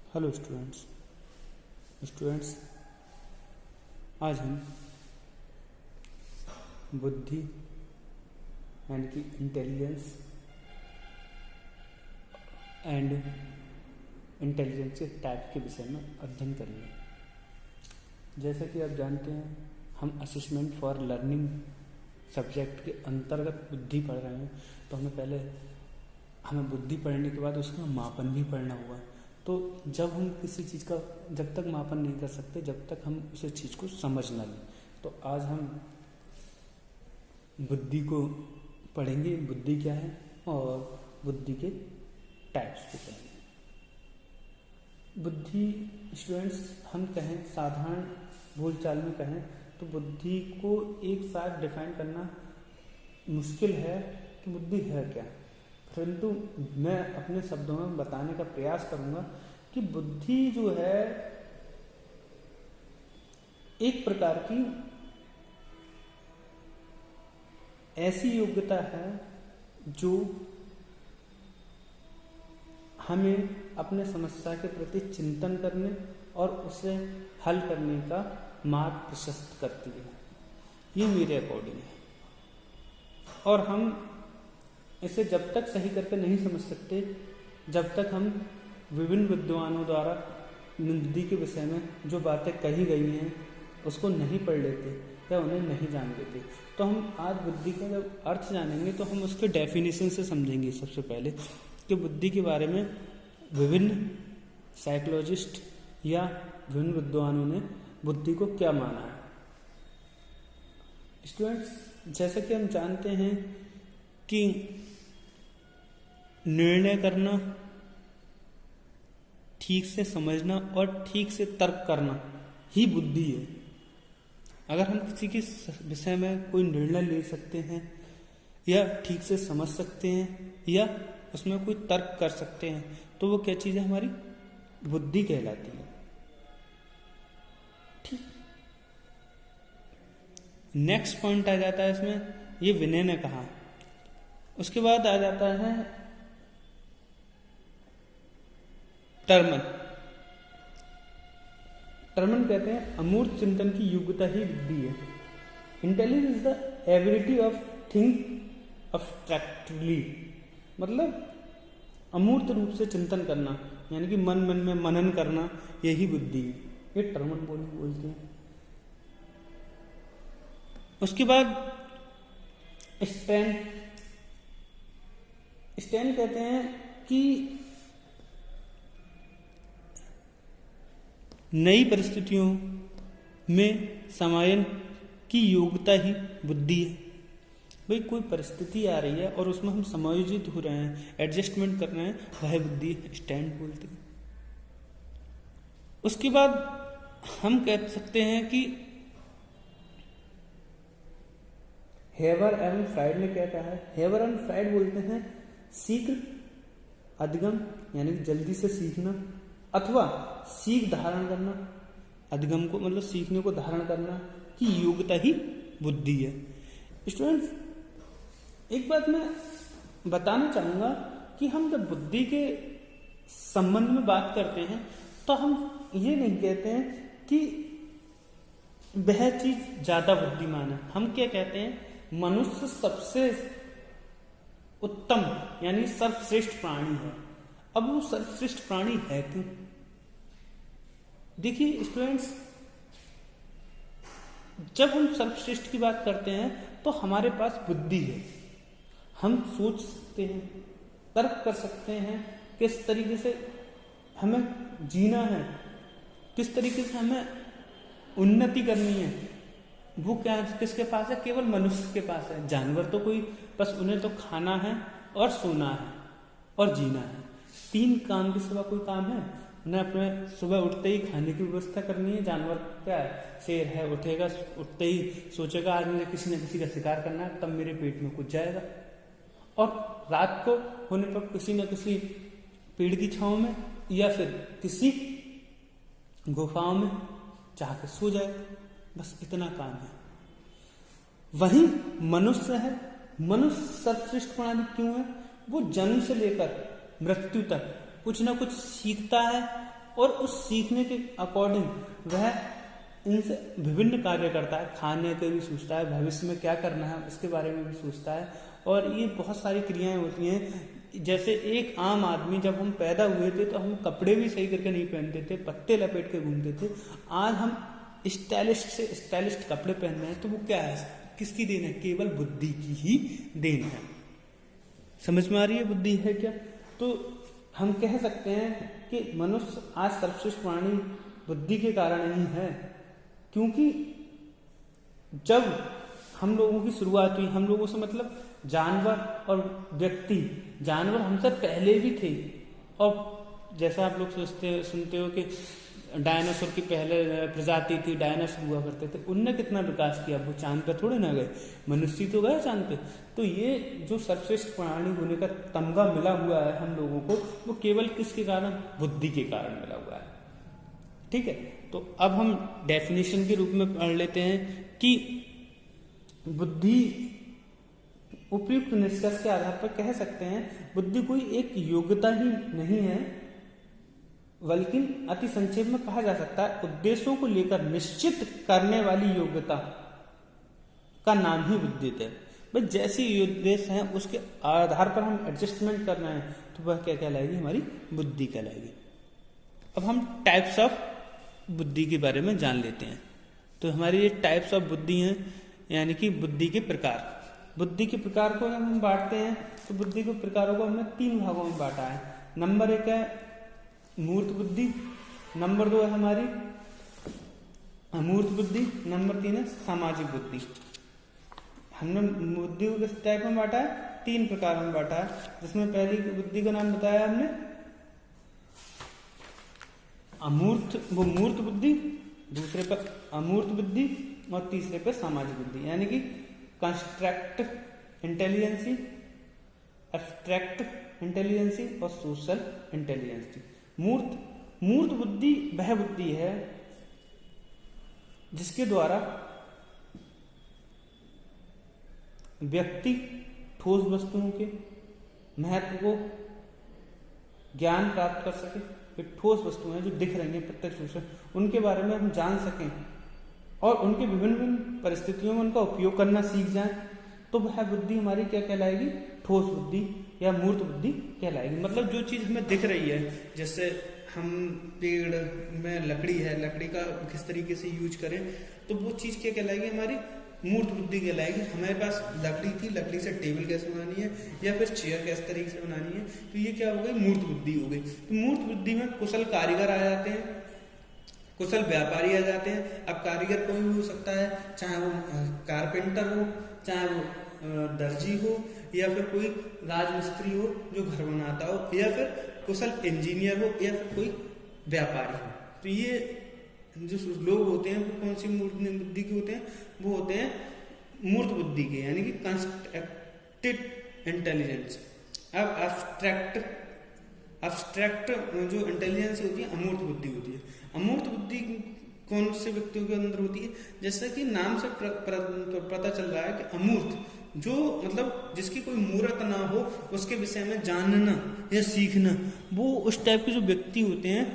Hello students आज हम बुद्धि यानी कि इंटेलिजेंस एंड इंटेलिजेंस के टाइप के विषय में अध्ययन करेंगे। जैसा कि आप जानते हैं हम असेसमेंट फॉर लर्निंग सब्जेक्ट के अंतर्गत बुद्धि पढ़ रहे हैं, तो हमें बुद्धि पढ़ने के बाद उसका मापन भी पढ़ना हुआ। तो जब हम किसी चीज़ का जब तक मापन नहीं कर सकते जब तक हम उस चीज़ को समझ ना लें, तो आज हम बुद्धि को पढ़ेंगे, बुद्धि क्या है और बुद्धि के टाइप्स को पढ़ेंगे। बुद्धि स्टूडेंट्स हम कहें साधारण बोलचाल में कहें तो बुद्धि को एक साथ डिफाइन करना मुश्किल है कि बुद्धि है क्या, परंतु मैं अपने शब्दों में बताने का प्रयास करूंगा कि बुद्धि जो है एक प्रकार की ऐसी योग्यता है जो हमें अपने समस्या के प्रति चिंतन करने और उसे हल करने का मार्ग प्रशस्त करती है। ये मेरे अकॉर्डिंग है और हम इसे जब तक सही करके नहीं समझ सकते जब तक हम विभिन्न विद्वानों द्वारा बुद्धि के विषय में जो बातें कही गई हैं उसको नहीं पढ़ लेते या उन्हें नहीं जान लेते। तो हम आज बुद्धि का जब अर्थ जानेंगे तो हम उसके डेफिनेशन से समझेंगे। सबसे पहले कि बुद्धि के बारे में विभिन्न साइकोलॉजिस्ट या विभिन्न विद्वानों ने बुद्धि को क्या माना है। स्टूडेंट्स, जैसा कि हम जानते हैं कि निर्णय करना, ठीक से समझना और ठीक से तर्क करना ही बुद्धि है। अगर हम किसी के विषय में कोई निर्णय ले सकते हैं या ठीक से समझ सकते हैं या उसमें कोई तर्क कर सकते हैं तो वो क्या चीज़ है, हमारी बुद्धि कहलाती है। ठीक, नेक्स्ट पॉइंट आ जाता है इसमें, ये विनय ने कहा। उसके बाद आ जाता है टर्मन कहते हैं अमूर्त चिंतन की योग्यता ही बुद्धि है। Intelligence is the ability of think abstractly, मतलब अमूर्त रूप से चिंतन करना यानी कि मन में मनन करना, यही बुद्धि है। ये टर्मन बोलते हैं। उसके बाद स्टैन कहते हैं कि नई परिस्थितियों में समायन की योग्यता ही बुद्धि है। भाई कोई परिस्थिति आ रही है और उसमें हम समायोजित हो रहे हैं, एडजस्टमेंट कर रहे हैं, वह बुद्धि स्टैंड बोलते हैं। उसके बाद हम कह सकते हैं कि हेवर एवं फ्राइड ने क्या कहा है। हेवर एवं फ्राइड बोलते हैं शीघ्र अधिगम यानी जल्दी से सीखना अथवा सीख धारण करना, अधिगम को मतलब सीखने को धारण करना की योग्यता ही बुद्धि है। स्टूडेंट्स, एक बात मैं बताना चाहूंगा कि हम जब बुद्धि के संबंध में बात करते हैं तो हम ये नहीं कहते हैं कि वह चीज ज्यादा बुद्धिमान है। हम क्या कहते हैं, मनुष्य सबसे उत्तम यानी सर्वश्रेष्ठ प्राणी है। अब वो सर्वश्रेष्ठ प्राणी है क्यों? देखिए स्टूडेंट्स, जब हम सर्वश्रेष्ठ की बात करते हैं तो हमारे पास बुद्धि है, हम सोच सकते हैं, तर्क कर सकते हैं किस तरीके से हमें जीना है, किस तरीके से हमें उन्नति करनी है। वो क्या किसके पास है? केवल मनुष्य के पास है। जानवर तो कोई बस उन्हें तो खाना है और सोना है और जीना है, 3 काम के सिवा कोई काम है? उन्हें अपने सुबह उठते ही खाने की व्यवस्था करनी है। जानवर क्या है, शेर है, उठेगा उठते ही सोचेगा आज मुझे किसी न किसी का शिकार करना है, तब मेरे पेट में कुछ जाएगा और रात को होने पर किसी न किसी पेड़ की छांव में या फिर किसी गुफाओं में जाकर सो जाएगा। बस इतना काम है। वही मनुष्य है। मनुष्य सर्वश्रेष्ठ प्राणी क्यों है? वो जन्म से लेकर मृत्यु तक कुछ ना कुछ सीखता है और उस सीखने के अकॉर्डिंग वह इनसे विभिन्न कार्य करता है, खाने के भी सोचता है, भविष्य में क्या करना है उसके बारे में भी सोचता है। और ये बहुत सारी क्रियाएं होती हैं। जैसे एक आम आदमी, जब हम पैदा हुए थे तो हम कपड़े भी सही करके नहीं पहनते थे, पत्ते लपेट के घूमते थे। आज हम स्टाइलिश से स्टाइलिश कपड़े पहन रहे हैं, तो वो क्या है, किसकी देन है? केवल बुद्धि की ही देन है। समझ में आ रही है बुद्धि है क्या? तो हम कह सकते हैं कि मनुष्य आज सर्वश्रेष्ठ प्राणी बुद्धि के कारण ही है, क्योंकि जब हम लोगों की शुरुआत हुई, हम लोगों से मतलब जानवर और व्यक्ति, जानवर हमसे पहले भी थे। और जैसा आप लोग सुनते हो कि डायनासोर की पहले प्रजाति थी, डायनासोर हुआ करते थे, उनने कितना विकास किया, वो चांद पे थोड़े ना गए, मनुष्य तो गए चांद पे। तो ये जो सर्वश्रेष्ठ प्राणी होने का तमगा मिला हुआ है हम लोगों को, वो केवल किसके कारण? बुद्धि के कारण मिला हुआ है। ठीक है, तो अब हम डेफिनेशन के रूप में पढ़ लेते हैं कि बुद्धि, उपयुक्त निष्कर्ष के आधार पर कह सकते हैं बुद्धि कोई एक योग्यता ही नहीं है, बल्कि अति संक्षेप में कहा जा सकता है उद्देश्यों को लेकर निश्चित करने वाली योग्यता का नाम ही बुद्धि है। भाई जैसी उद्देश्य है उसके आधार पर हम एडजस्टमेंट कर रहे हैं, तो वह क्या कहलाएगी? हमारी बुद्धि कहलाएगी। अब हम टाइप्स ऑफ बुद्धि के बारे में जान लेते हैं। तो हमारी ये टाइप्स ऑफ बुद्धि हैं, यानी कि बुद्धि के प्रकार। बुद्धि के प्रकार को जब हम बांटते हैं तो बुद्धि के प्रकारों को हमने 3 भागों में बांटा है। नंबर 1 है मूर्त बुद्धि, नंबर 2 है हमारी अमूर्त बुद्धि, नंबर 3 है सामाजिक बुद्धि। हमने बुद्धि को किस टाइप में बांटा है? 3 प्रकार में बांटा है, जिसमें पहली बुद्धि का नाम बताया हमने अमूर्त, वो मूर्त बुद्धि, दूसरे पर अमूर्त बुद्धि और तीसरे पर सामाजिक बुद्धि, यानी कि कंस्ट्रक्ट इंटेलिजेंसी, एब्स्ट्रैक्ट इंटेलिजेंसी और सोशल इंटेलिजेंसी। मूर्त बुद्धि वह बुद्धि है जिसके द्वारा व्यक्ति ठोस वस्तुओं के महत्व को ज्ञान प्राप्त कर सके। ठोस वस्तुएं जो दिख रही हैं प्रत्यक्ष रूप से, उनके बारे में हम जान सकें और उनके विभिन्न परिस्थितियों में उनका उपयोग करना सीख जाएं, तो वह बुद्धि हमारी क्या कहलाएगी? ठोस बुद्धि या मूर्त बुद्धि कहलाएगी। मतलब जो चीज हमें दिख रही है, जैसे हम पेड़ में लकड़ी है, लकड़ी का किस तरीके से यूज करें, तो वो चीज क्या कहलाएगी? हमारी मूर्त बुद्धि कहलाएगी। हमारे पास लकड़ी थी, लकड़ी से टेबल कैसे बनानी है या फिर चेयर किस तरीके से बनानी है, तो ये क्या हो गई? मूर्त बुद्धि हो गई। तो मूर्त बुद्धि में कुशल कारीगर आ जाते हैं, कुशल व्यापारी आ जाते हैं। अब कारीगर कोई भी हो सकता है, चाहे वो कारपेंटर हो, चाहे वो दर्जी हो, या फिर कोई राजमिस्त्री हो जो घर बनाता हो, या फिर कुशल इंजीनियर हो, या फिर कोई व्यापारी हो। तो ये जो लोग होते हैं वो कौन सी मूर्त बुद्धि के होते हैं? वो होते हैं मूर्त बुद्धि के, यानी कि कंस्ट्रक्टेड इंटेलिजेंस। अब एब्स्ट्रैक्ट जो इंटेलिजेंस होती है अमूर्त बुद्धि होती है। अमूर्त बुद्धि कौन से व्यक्तियों के अंदर होती है? जैसा कि नाम से पता चल रहा है कि अमूर्त, जो मतलब जिसकी कोई मूर्त ना हो, उसके विषय में जानना या सीखना, वो उस टाइप के जो व्यक्ति होते हैं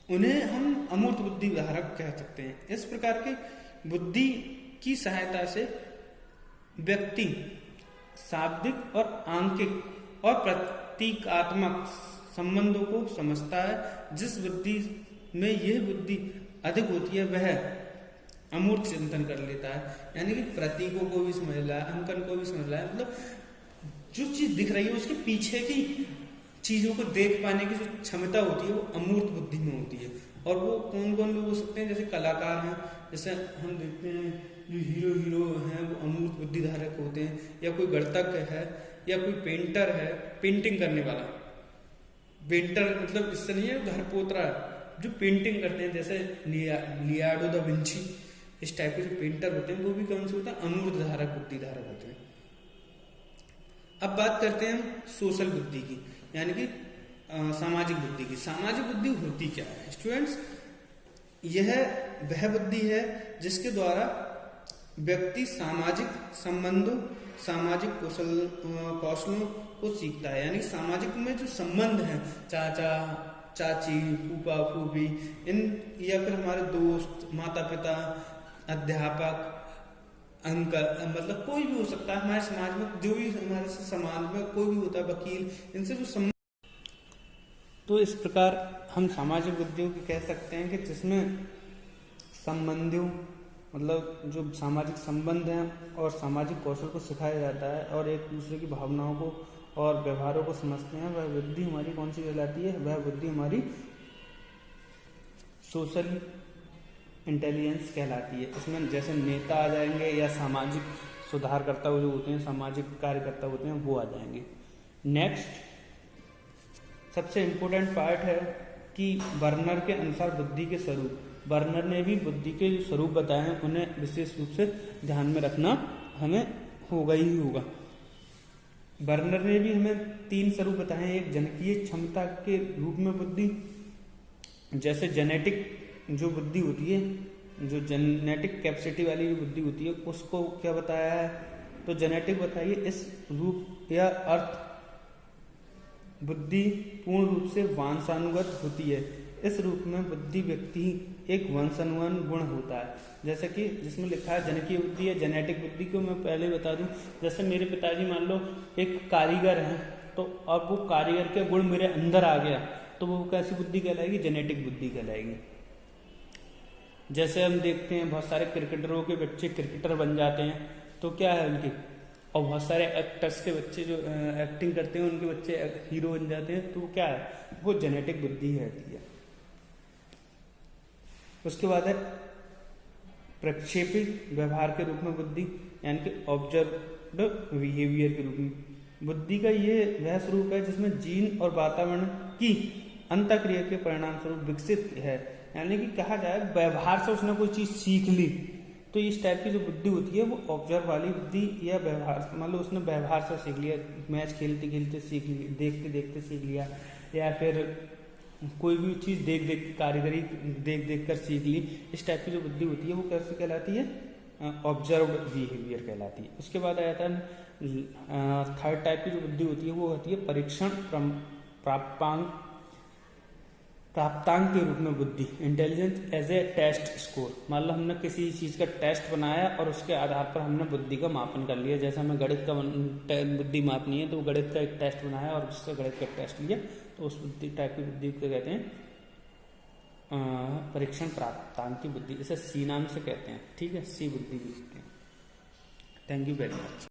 उन्हें हम अमूर्त बुद्धि धारक कह सकते हैं। इस प्रकार के बुद्धि की सहायता से व्यक्ति शाब्दिक और आंकिक और प्रतीकात्मक संबंधों को समझता है। जिस बुद्धि में यह बुद्धि अधिक होती है वह अमूर्त चिंतन कर लेता है, यानी कि प्रतीकों को भी समझ रहा है, अंकन को भी समझ रहा है। मतलब जो चीज दिख रही है उसके पीछे की चीजों को देख पाने की जो क्षमता होती है वो अमूर्त बुद्धि में होती है। और वो कौन कौन लोग हो सकते हैं? जैसे कलाकार हैं, जैसे हम देखते हैं जो हीरो हैं वो अमूर्त बुद्धि धारक होते हैं, या कोई गणितज्ञ है, या कोई पेंटर है, पेंटिंग करने वाला। पेंटर मतलब इससे नहीं है घर पोतरा, जो पेंटिंग करते हैं, जैसे लियोनार्डो दा विंची, इस टाइप के जो पेंटर होते हैं वो भी कौन से होते हैं? अमूर्त धारक बुद्धि धारक होते हैं। अब बात करते हैं हम सोशल बुद्धि की, यानी कि सामाजिक बुद्धि की। सामाजिक बुद्धि होती क्या है स्टूडेंट्स? यह वह बुद्धि है जिसके द्वारा व्यक्ति सामाजिक संबंधों, सामाजिक कौशलों को सीखता है। यानी सामाजिक में जो संबंध है, चाचा चाची, फूफा, फूफी, इन या फिर हमारे दोस्त, माता पिता, अध्यापक, अंकल, मतलब कोई भी हो सकता है हमारे समाज में, जो भी हमारे समाज में कोई भी होता है, वकील, इनसे जो तो इस प्रकार हम सामाजिक बुद्धियों की कह सकते हैं कि जिसमें संबंधियों, मतलब जो सामाजिक संबंध हैं और सामाजिक कौशल को सिखाया जाता है और एक दूसरे की भावनाओं को और व्यवहारों को समझते हैं, वह बुद्धि हमारी कौन सी कहलाती है? वह बुद्धि हमारी सोशल इंटेलिजेंस कहलाती है। इसमें जैसे नेता आ जाएंगे या सामाजिक सुधारकर्ता जो होते हैं, सामाजिक कार्यकर्ता होते हैं, वो आ जाएंगे। नेक्स्ट सबसे इम्पोर्टेंट पार्ट है कि बर्नर के अनुसार बुद्धि के स्वरूप। बर्नर ने भी बुद्धि के जो स्वरूप बताए हैं उन्हें विशेष रूप से ध्यान में रखना हमें होगा ही होगा। बर्नर ने भी हमें 3 स्वरूप बताए हैं। एक जनकीय क्षमता के रूप में बुद्धि, जैसे जेनेटिक जो बुद्धि होती है, जो जेनेटिक कैपेसिटी वाली जो बुद्धि होती है, उसको क्या बताया है? तो जेनेटिक बताइए। इस रूप या अर्थ बुद्धि पूर्ण रूप से वंशानुगत होती है। इस रूप में बुद्धि व्यक्ति एक वंशानुगत गुण होता है, जैसे कि जिसमें लिखा है जनकीय बुद्धि या जेनेटिक बुद्धि को मैं पहले बता दूं। जैसे मेरे पिताजी मान लो एक कारीगर हैं, तो अब वो कारीगर के गुण मेरे अंदर आ गया, तो वो कैसी बुद्धि कहलाएगी? जेनेटिक बुद्धि कहलाएगी। जैसे हम देखते हैं बहुत सारे क्रिकेटरों के बच्चे क्रिकेटर बन जाते हैं, तो क्या है उनकी, और बहुत सारे एक्टर्स के बच्चे जो एक्टिंग करते हैं उनके बच्चे हीरो बन जाते हैं, तो क्या है? वो जेनेटिक बुद्धि रहती है। उसके बाद है प्रक्षेपी व्यवहार के रूप में बुद्धि, यानी कि ऑब्जर्व्ड बिहेवियर के रूप में। बुद्धि का ये वह स्वरूप है जिसमें जीन और वातावरण की अंतःक्रिया के परिणाम स्वरूप विकसित है, यानी कि कहा जाए व्यवहार से उसने कोई चीज सीख ली, तो इस टाइप की जो बुद्धि होती है वो ऑब्जर्व वाली बुद्धि या व्यवहार, मतलब उसने व्यवहार से सीख लिया, मैच खेलते खेलते सीख लिया, देखते देखते सीख लिया, या फिर कोई भी चीज़ देख देख कारीगरी देख देख कर सीख ली। इस टाइप की जो बुद्धि होती है वो कैसे कहलाती है? ऑब्जर्व्ड बिहेवियर कहलाती है। उसके बाद आ जाता है थर्ड टाइप की जो बुद्धि होती है वो होती है परीक्षण प्राप्तांक के रूप में बुद्धि, intelligence as a test score. मान लो हमने किसी चीज़ का टेस्ट बनाया और उसके आधार पर हमने बुद्धि का मापन कर लिया। जैसे हमें गणित का बुद्धि मापनी है, तो गणित का एक टेस्ट बनाया और उससे गणित का टेस्ट लिया, तो उस बुद्धि टाइप की बुद्धि को कहते हैं परीक्षण प्राप्तांक की बुद्धि। इसे सी नाम से कहते हैं, ठीक है, सी बुद्धि भी कहते हैं। Thank you very much.